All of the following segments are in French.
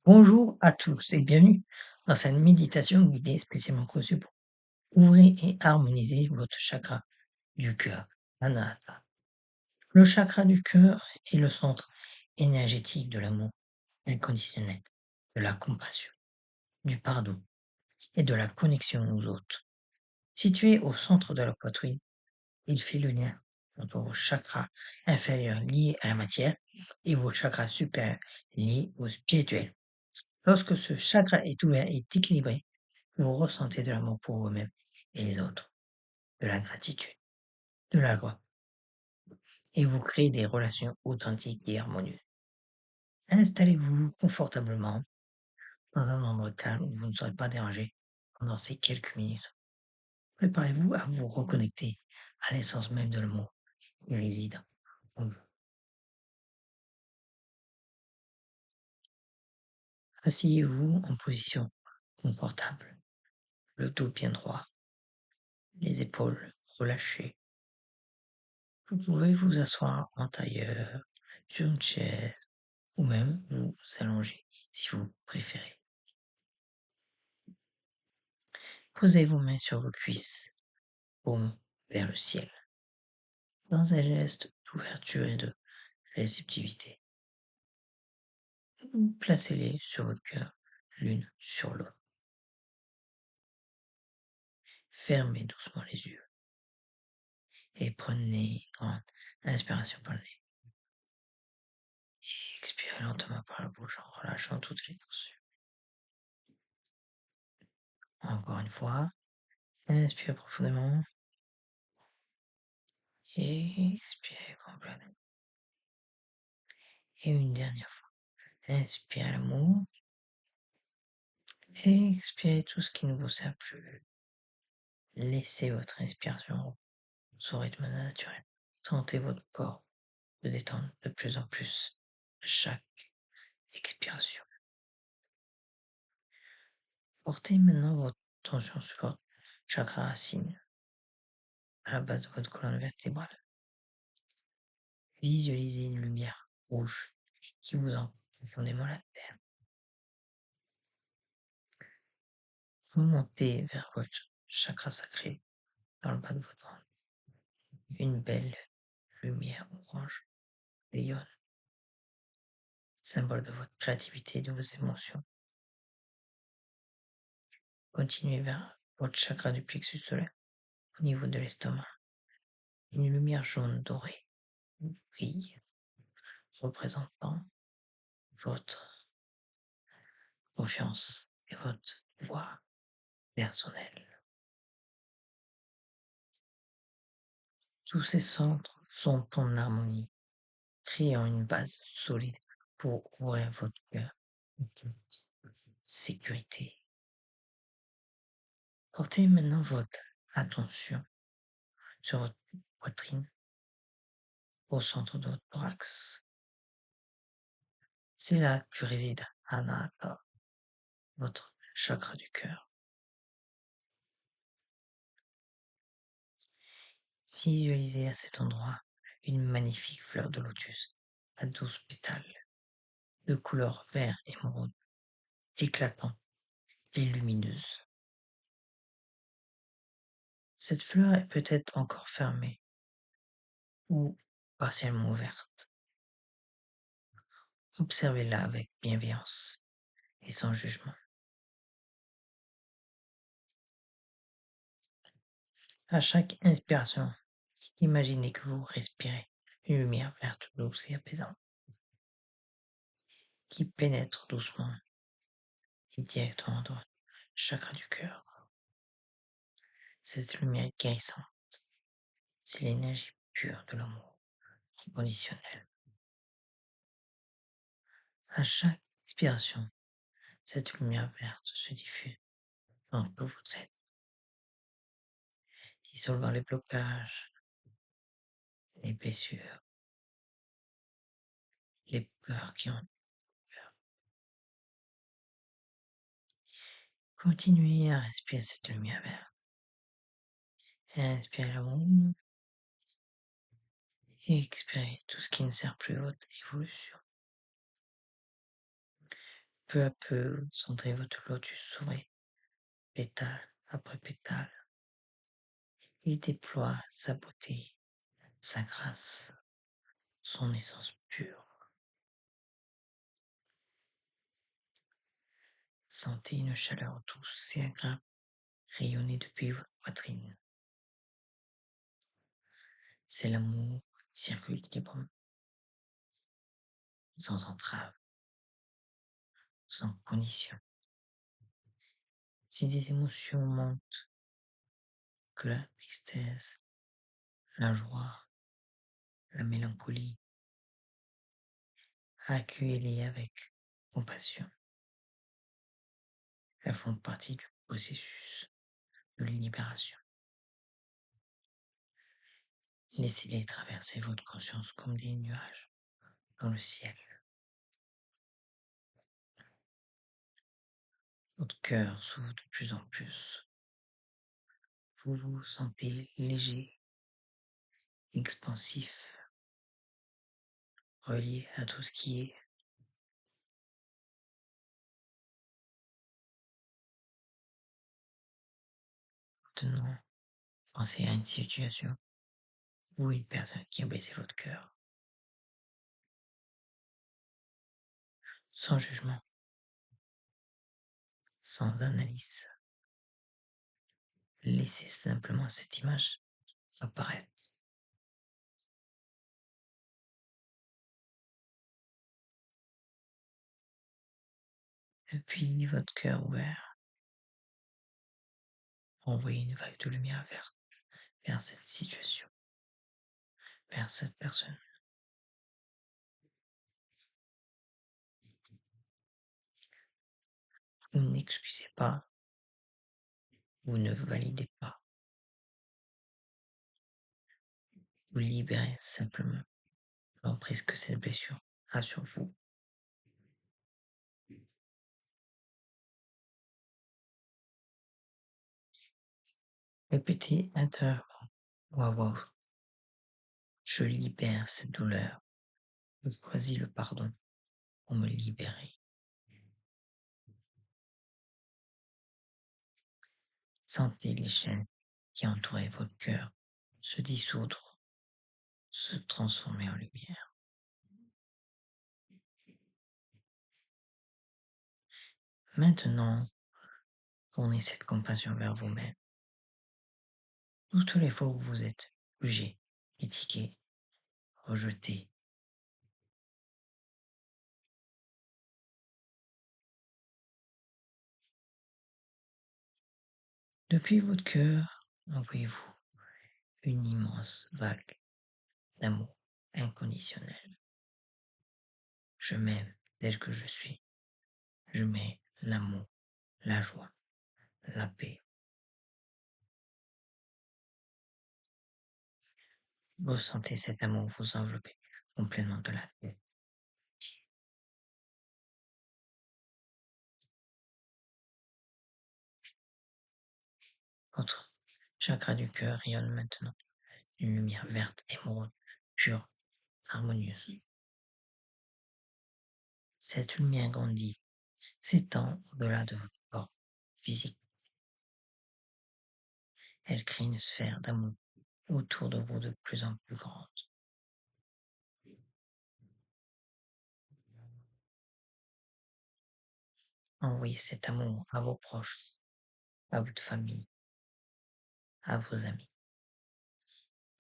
Bonjour à tous et bienvenue dans cette méditation guidée spécialement conçue pour ouvrir et harmoniser votre chakra du cœur, Anahata. Le chakra du cœur est le centre énergétique de l'amour inconditionnel, de la compassion, du pardon et de la connexion aux autres. Situé au centre de la poitrine, il fait le lien entre vos chakras inférieurs liés à la matière et vos chakras supérieurs liés au spirituel. Lorsque ce chakra est ouvert et équilibré, vous ressentez de l'amour pour vous-même et les autres, de la gratitude, de la joie, et vous créez des relations authentiques et harmonieuses. Installez-vous confortablement dans un endroit calme où vous ne serez pas dérangé pendant ces quelques minutes. Préparez-vous à vous reconnecter à l'essence même de l'amour qui réside en vous. Asseyez-vous en position confortable, le dos bien droit, les épaules relâchées. Vous pouvez vous asseoir en tailleur, sur une chaise, ou même vous allonger si vous préférez. Posez vos mains sur vos cuisses, paumes vers le ciel, dans un geste d'ouverture et de réceptivité. Ou placez-les sur votre cœur, l'une sur l'autre. Fermez doucement les yeux et prenez une grande inspiration par le nez. Expirez lentement par la bouche en relâchant toutes les tensions. Encore une fois, inspirez profondément et expirez complètement. Et une dernière fois, inspirez l'amour et expirez tout ce qui ne vous sert plus. Laissez votre inspiration son rythme naturel. Sentez votre corps se détendre de plus en plus à chaque expiration. Portez maintenant votre attention sur votre chakra racine, à la base de votre colonne vertébrale. Visualisez une lumière rouge qui vous entre profondément la terre. Remontez vers votre chakra sacré dans le bas de votre ventre. Une belle lumière orange rayonne, symbole de votre créativité et de vos émotions. Continuez vers votre chakra du plexus solaire, au niveau de l'estomac. Une lumière jaune dorée brille, représentant votre confiance et votre pouvoir personnel. Tous ces centres sont en harmonie, créant une base solide pour ouvrir votre cœur en toute sécurité. Portez maintenant votre attention sur votre poitrine, au centre de votre thorax. C'est là que réside Anahata, votre chakra du cœur. Visualisez à cet endroit une magnifique fleur de lotus à 12 pétales, de couleur vert émeraude, éclatante et lumineuse. Cette fleur est peut-être encore fermée ou partiellement ouverte. Observez-la avec bienveillance et sans jugement. À chaque inspiration, imaginez que vous respirez une lumière verte douce et apaisante qui pénètre doucement et directement dans votre chakra du cœur. Cette lumière guérissante, c'est l'énergie pure de l'amour inconditionnel. À chaque expiration, cette lumière verte se diffuse dans tout votre être, dissolvant les blocages, les blessures, les peurs qui ont peur. Continuez à respirer cette lumière verte. Inspirez l'amour et expirez tout ce qui ne sert plus à votre évolution. Peu à peu, vous sentez votre lotus s'ouvrir, pétale après pétale. Il déploie sa beauté, sa grâce, son essence pure. Sentez une chaleur douce et agréable rayonner depuis votre poitrine. C'est l'amour qui circule librement, sans entrave, sans condition. Si des émotions montent, que la tristesse, la joie, la mélancolie, accueillez-les avec compassion. Elles font partie du processus de libération. Laissez-les traverser votre conscience comme des nuages dans le ciel. Votre cœur s'ouvre de plus en plus. Vous vous sentez léger, expansif, relié à tout ce qui est. Maintenant, pensez à une situation ou une personne qui a blessé votre cœur, sans jugement, sans analyse. Laissez simplement cette image apparaître. Et puis, votre cœur ouvert, envoyez une vague de lumière verte vers cette situation, vers cette personne. Vous n'excusez pas, vous ne validez pas, vous libérez simplement l'emprise que cette blessure a sur vous. Répétez intérieurement ou à voix haute. Je libère cette douleur. Je choisis le pardon pour me libérer. Sentez les chaînes qui entouraient votre cœur se dissoudre, se transformer en lumière. Maintenant, tournez cette compassion vers vous-même. Toutes les fois où vous êtes jugé, critiqué, rejeté, depuis votre cœur, envoyez-vous une immense vague d'amour inconditionnel. Je m'aime tel que je suis. Je mets l'amour, la joie, la paix. Ressentez cet amour vous envelopper complètement de la tête. Votre chakra du cœur rayonne maintenant d'une lumière verte, émeraude, pure, harmonieuse. Cette lumière grandit, s'étend au-delà de votre corps physique. Elle crée une sphère d'amour autour de vous de plus en plus grande. Envoyez cet amour à vos proches, à votre famille, à vos amis.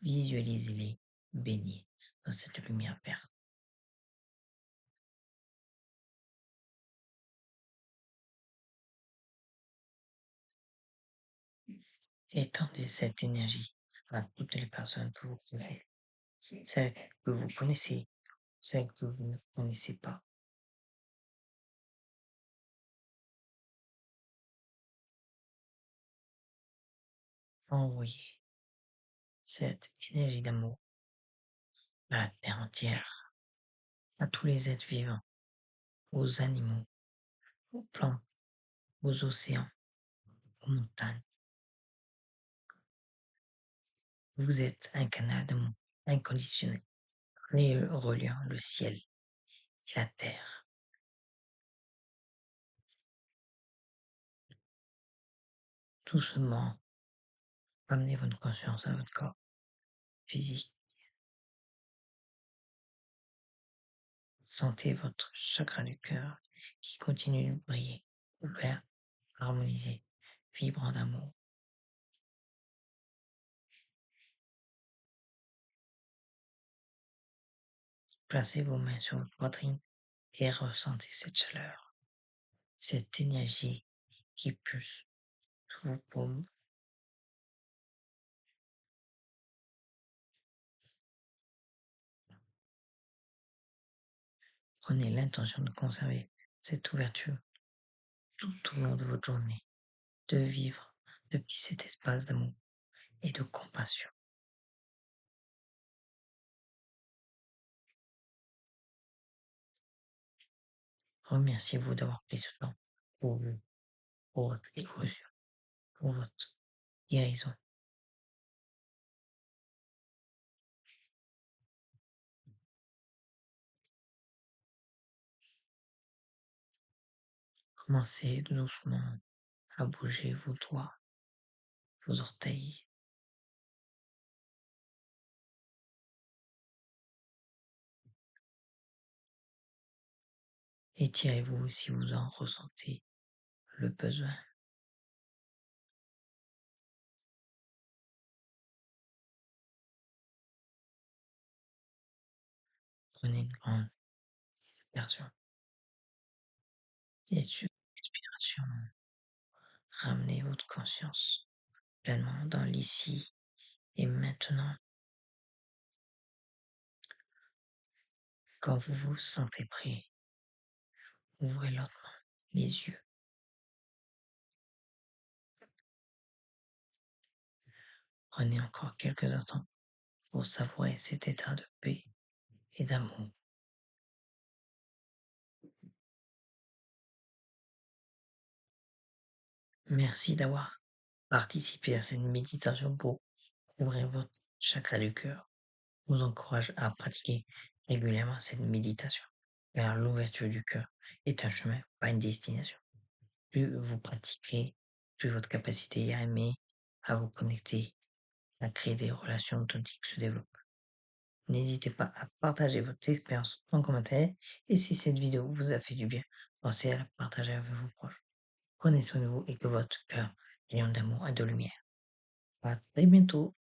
Visualisez-les baignés dans cette lumière verte. Étendez cette énergie à toutes les personnes que vous connaissez, celles que vous connaissez, celles que vous ne connaissez pas. Envoyez cette énergie d'amour à la terre entière, à tous les êtres vivants, aux animaux, aux plantes, aux océans, aux montagnes. Vous êtes un canal d'amour inconditionnel, reliant le ciel et la terre. Doucement, ramenez votre conscience à votre corps physique. Sentez votre chakra du cœur qui continue de briller, ouvert, harmonisé, vibrant d'amour. Placez vos mains sur votre poitrine et ressentez cette chaleur, cette énergie qui pulse sous vos paumes. Prenez l'intention de conserver cette ouverture tout au long de votre journée, de vivre depuis cet espace d'amour et de compassion. Remerciez-vous d'avoir pris ce temps pour vous, pour votre évolution, pour votre guérison. Commencez doucement à bouger vos doigts, vos orteils. Étirez-vous si vous en ressentez le besoin. Prenez une grande inspiration et sur l'expiration, ramenez votre conscience pleinement dans l'ici et maintenant. Quand vous vous sentez prêt, ouvrez lentement les yeux. Prenez encore quelques instants pour savourer cet état de paix et d'amour. Merci d'avoir participé à cette méditation pour ouvrir votre chakra du cœur. Je vous encourage à pratiquer régulièrement cette méditation, car l'ouverture du cœur est un chemin, pas une destination. Plus vous pratiquez, plus votre capacité à aimer, à vous connecter, à créer des relations authentiques se développe. N'hésitez pas à partager votre expérience en commentaire et si cette vidéo vous a fait du bien, pensez à la partager avec vos proches. Prenez soin de vous et que votre cœur rayonne d'amour et de lumière. À très bientôt.